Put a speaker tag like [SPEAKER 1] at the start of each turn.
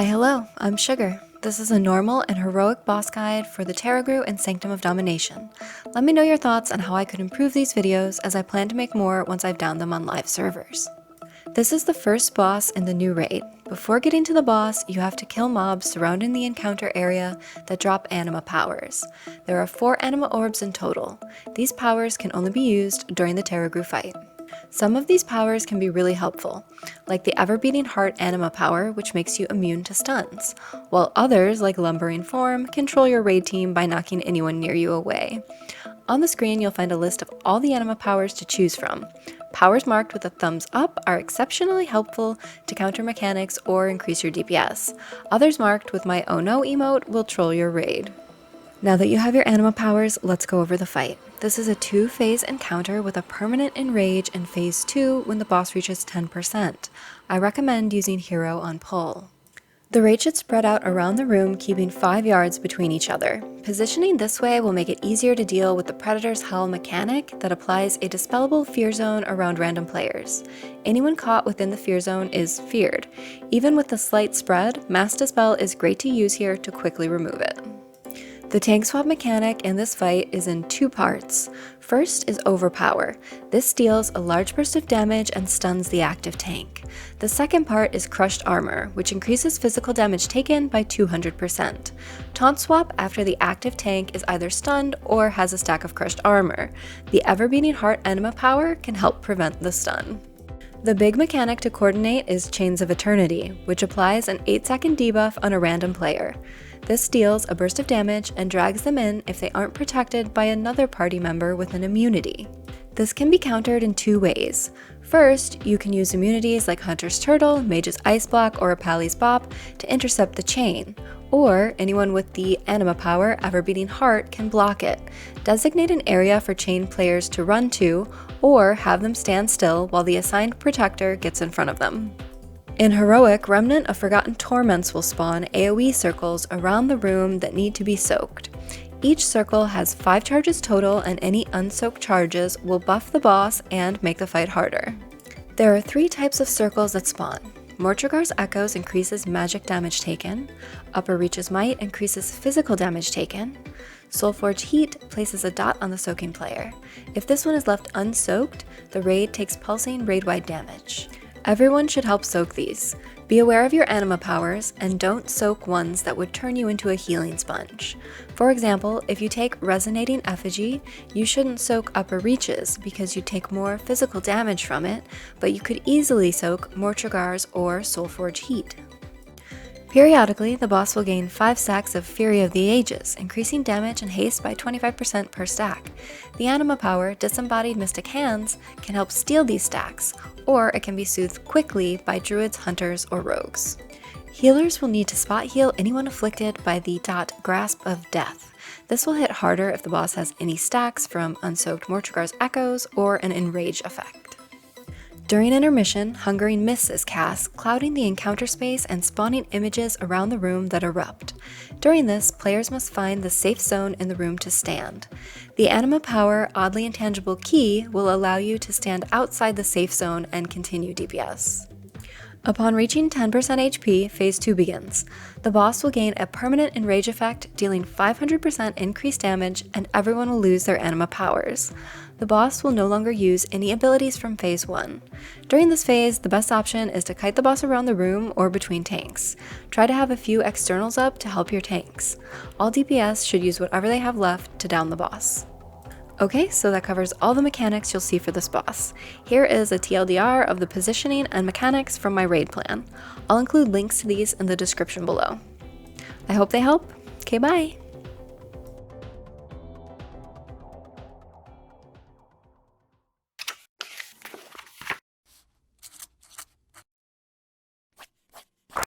[SPEAKER 1] Hello, I'm Sugar. This is a normal and heroic boss guide for the Tarragrue and Sanctum of Domination. Let me know your thoughts on how I could improve these videos, as I plan to make more once I've downed them on live servers. This is the first boss in the new raid. Before getting to the boss, you have to kill mobs surrounding the encounter area that drop anima powers. There are 4 anima orbs in total. These powers can only be used during the Tarragrue fight. Some of these powers can be really helpful, like the ever-beating heart anima power, which makes you immune to stuns, while others, like lumbering form, control your raid team by knocking anyone near you away. On the screen, you'll find a list of all the anima powers to choose from. Powers marked with a thumbs up are exceptionally helpful to counter mechanics or increase your DPS. Others marked with my oh no emote will troll your raid. Now that you have your anima powers, let's go over the fight. This is a 2-phase encounter with a permanent enrage in phase 2 when the boss reaches 10%. I recommend using hero on pull. The raid should spread out around the room, keeping 5 yards between each other. Positioning this way will make it easier to deal with the Predator's Howl mechanic that applies a dispellable fear zone around random players. Anyone caught within the fear zone is feared. Even with the slight spread, Mass Dispel is great to use here to quickly remove it. The tank swap mechanic in this fight is in 2 parts. First is Overpower. This deals a large burst of damage and stuns the active tank. The second part is Crushed Armor, which increases physical damage taken by 200%. Taunt swap after the active tank is either stunned or has a stack of Crushed Armor. The ever-beating heart anima power can help prevent the stun. The big mechanic to coordinate is Chains of Eternity, which applies an 8-second debuff on a random player. This deals a burst of damage and drags them in if they aren't protected by another party member with an immunity. This can be countered in 2 ways. First, you can use immunities like Hunter's Turtle, Mage's Ice Block, or Pali's Bop to intercept the chain, or anyone with the anima power Ever-Beating Heart can block it. Designate an area for chain players to run to, or have them stand still while the assigned protector gets in front of them. In Heroic, Remnant of Forgotten Torments will spawn AoE circles around the room that need to be soaked. Each circle has 5 charges total, and any unsoaked charges will buff the boss and make the fight harder. There are 3 types of circles that spawn. Mortregar's Echoes increases magic damage taken, Upper Reach's Might increases physical damage taken, Soulforge Heat places a dot on the soaking player. If this one is left unsoaked, the raid takes pulsing raid-wide damage. Everyone should help soak these. Be aware of your anima powers, and don't soak ones that would turn you into a healing sponge. For example, if you take Resonating Effigy, you shouldn't soak Upper Reaches because you take more physical damage from it, but you could easily soak Mortregar's or Soulforge Heat. Periodically, the boss will gain 5 stacks of Fury of the Ages, increasing damage and haste by 25% per stack. The anima power, Disembodied Mystic Hands, can help steal these stacks, or it can be soothed quickly by druids, hunters, or rogues. Healers will need to spot heal anyone afflicted by the Grasp of Death. This will hit harder if the boss has any stacks from unsoaked Mortregar's Echoes or an Enrage effect. During Intermission, Hungering Mist is cast, clouding the encounter space and spawning images around the room that erupt. During this, players must find the safe zone in the room to stand. The anima power Oddly Intangible Key will allow you to stand outside the safe zone and continue DPS. Upon reaching 10% HP, Phase 2 begins. The boss will gain a permanent enrage effect, dealing 500% increased damage, and everyone will lose their anima powers. The boss will no longer use any abilities from Phase 1. During this phase, the best option is to kite the boss around the room or between tanks. Try to have a few externals up to help your tanks. All DPS should use whatever they have left to down the boss. Okay, so that covers all the mechanics you'll see for this boss. Here is a TLDR of the positioning and mechanics from my raid plan. I'll include links to these in the description below. I hope they help. Okay, bye!